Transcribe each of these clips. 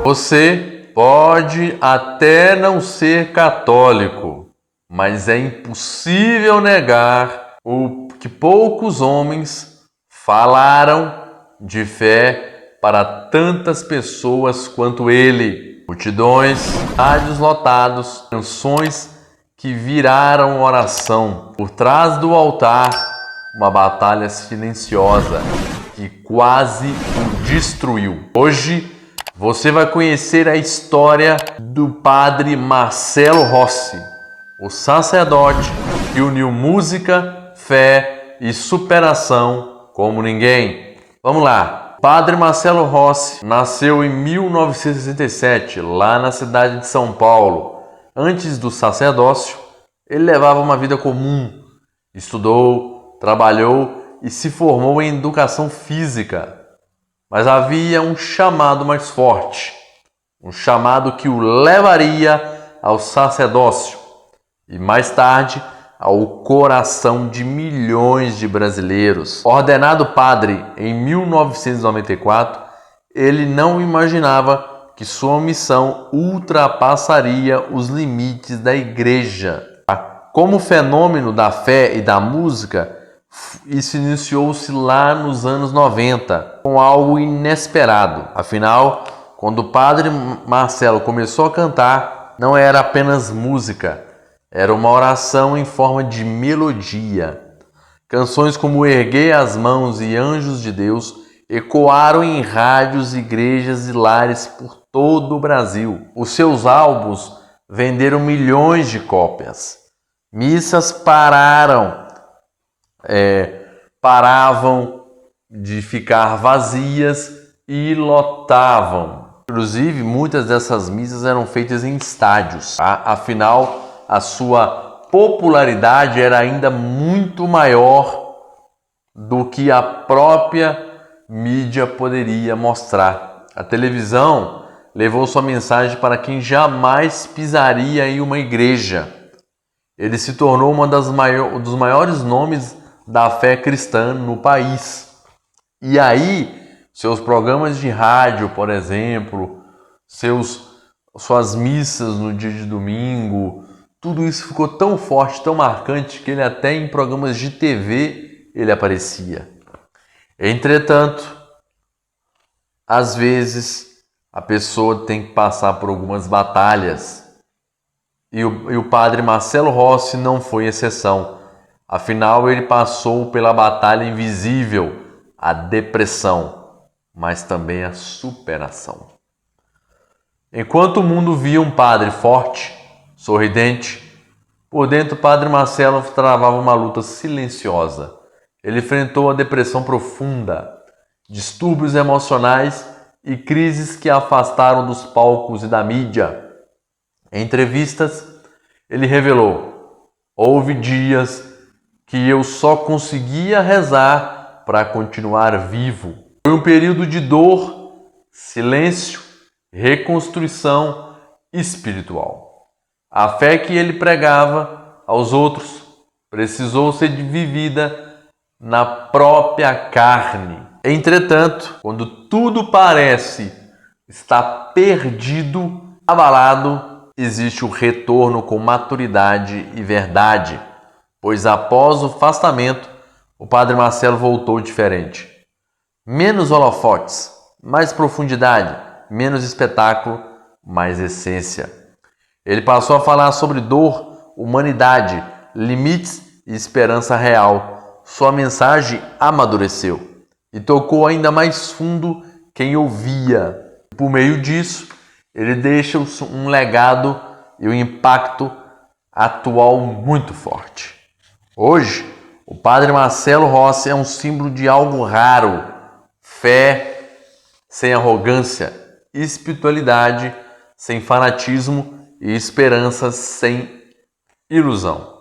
Você pode até não ser católico, mas é impossível negar o que poucos homens falaram de fé para tantas pessoas quanto ele. Multidões, estádios lotados, canções que viraram oração. Por trás do altar, uma batalha silenciosa que quase o destruiu. Hoje, você vai conhecer a história do padre Marcelo Rossi, o sacerdote que uniu música, fé e superação como ninguém. Vamos lá. Padre Marcelo Rossi nasceu em 1967, lá na cidade de São Paulo. Antes do sacerdócio, ele levava uma vida comum. Estudou, trabalhou e se formou em educação física. Mas havia um chamado mais forte, um chamado que o levaria ao sacerdócio e mais tarde ao coração de milhões de brasileiros. Ordenado padre em 1994, ele não imaginava que sua missão ultrapassaria os limites da igreja. Como fenômeno da fé e da música, isso iniciou-se lá nos anos 90, com algo inesperado. Afinal, quando o padre Marcelo começou a cantar, não era apenas música, era uma oração em forma de melodia. Canções como Erguei as Mãos e Anjos de Deus ecoaram em rádios, igrejas e lares por todo o Brasil. Os seus álbuns venderam milhões de cópias. Missas paravam de ficar vazias e lotavam. Inclusive, muitas dessas missas eram feitas em estádios. Afinal, a sua popularidade era ainda muito maior do que a própria mídia poderia mostrar. A televisão levou sua mensagem para quem jamais pisaria em uma igreja. Ele se tornou um dos maiores nomes da fé cristã no país. E aí, seus programas de rádio, por exemplo, suas missas no dia de domingo, tudo isso ficou tão forte, tão marcante, que ele até em programas de TV ele aparecia. Entretanto, às vezes a pessoa tem que passar por algumas batalhas. E o padre Marcelo Rossi não foi exceção. Afinal, ele passou pela batalha invisível, a depressão, mas também a superação. Enquanto o mundo via um padre forte, sorridente, por dentro o padre Marcelo travava uma luta silenciosa. Ele enfrentou a depressão profunda, distúrbios emocionais e crises que afastaram dos palcos e da mídia. Em entrevistas, ele revelou: houve dias que eu só conseguia rezar para continuar vivo. Foi um período de dor, silêncio, reconstrução espiritual. A fé que ele pregava aos outros precisou ser vivida na própria carne. Entretanto, quando tudo parece estar perdido, abalado, existe o retorno com maturidade e verdade, pois após o afastamento, o padre Marcelo voltou diferente. Menos holofotes, mais profundidade, menos espetáculo, mais essência. Ele passou a falar sobre dor, humanidade, limites e esperança real. Sua mensagem amadureceu e tocou ainda mais fundo quem ouvia. Por meio disso, ele deixa um legado e um impacto atual muito forte. Hoje, o padre Marcelo Rossi é um símbolo de algo raro: fé sem arrogância, espiritualidade sem fanatismo e esperança sem ilusão.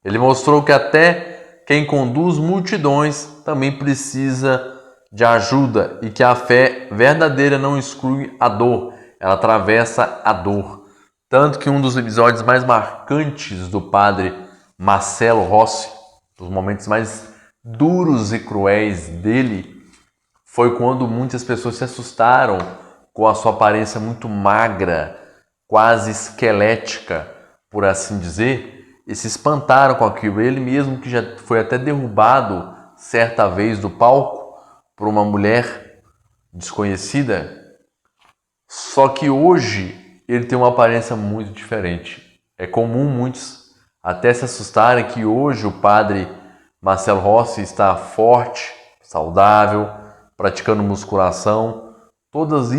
Ele mostrou que até quem conduz multidões também precisa de ajuda e que a fé verdadeira não exclui a dor, ela atravessa a dor. Tanto que um dos episódios mais marcantes do padre Marcelo Rossi, dos momentos mais duros e cruéis dele, foi quando muitas pessoas se assustaram com a sua aparência muito magra, quase esquelética, por assim dizer, e se espantaram com aquilo. Ele mesmo, que já foi até derrubado certa vez do palco por uma mulher desconhecida, só que hoje ele tem uma aparência muito diferente. É comum muitos até se assustarem que hoje o padre Marcelo Rossi está forte, saudável, praticando musculação.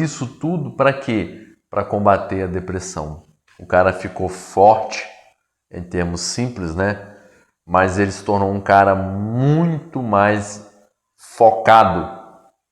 Isso tudo para quê? Para combater a depressão. O cara ficou forte, em termos simples, né? Mas ele se tornou um cara muito mais focado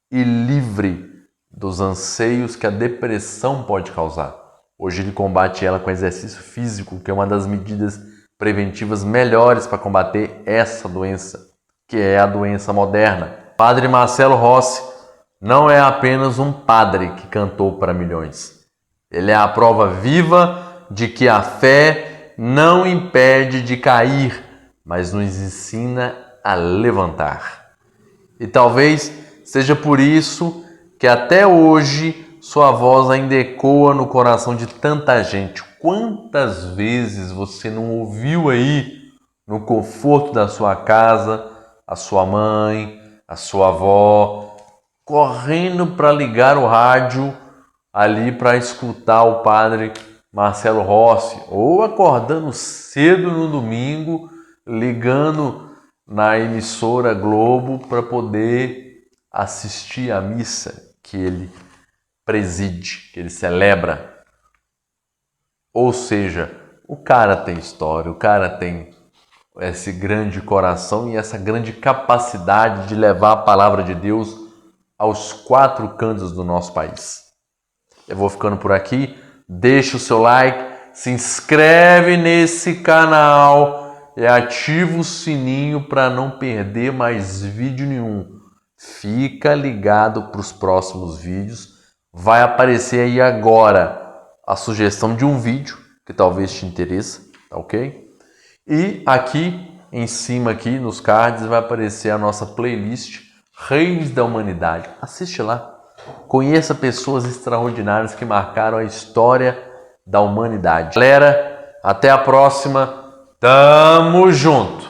e livre dos anseios que a depressão pode causar. Hoje ele combate ela com exercício físico, que é uma das medidas preventivas melhores para combater essa doença, que é a doença moderna. Padre Marcelo Rossi não é apenas um padre que cantou para milhões. Ele é a prova viva de que a fé não impede de cair, mas nos ensina a levantar. E talvez seja por isso que até hoje sua voz ainda ecoa no coração de tanta gente. Quantas vezes você não ouviu aí, no conforto da sua casa, a sua mãe, a sua avó, correndo para ligar o rádio ali para escutar o padre Marcelo Rossi, ou acordando cedo no domingo, ligando na emissora Globo para poder assistir a missa que ele preside, que ele celebra. Ou seja, o cara tem história, o cara tem esse grande coração e essa grande capacidade de levar a palavra de Deus aos 4 cantos do nosso país. Eu vou ficando por aqui, deixa o seu like, se inscreve nesse canal e ativa o sininho para não perder mais vídeo nenhum. Fica ligado para os próximos vídeos. Vai aparecer aí agora a sugestão de um vídeo que talvez te interesse, tá ok? E aqui em cima, aqui nos cards, vai aparecer a nossa playlist Reis da Humanidade. Assiste lá. Conheça pessoas extraordinárias que marcaram a história da humanidade. Galera, até a próxima. Tamo junto!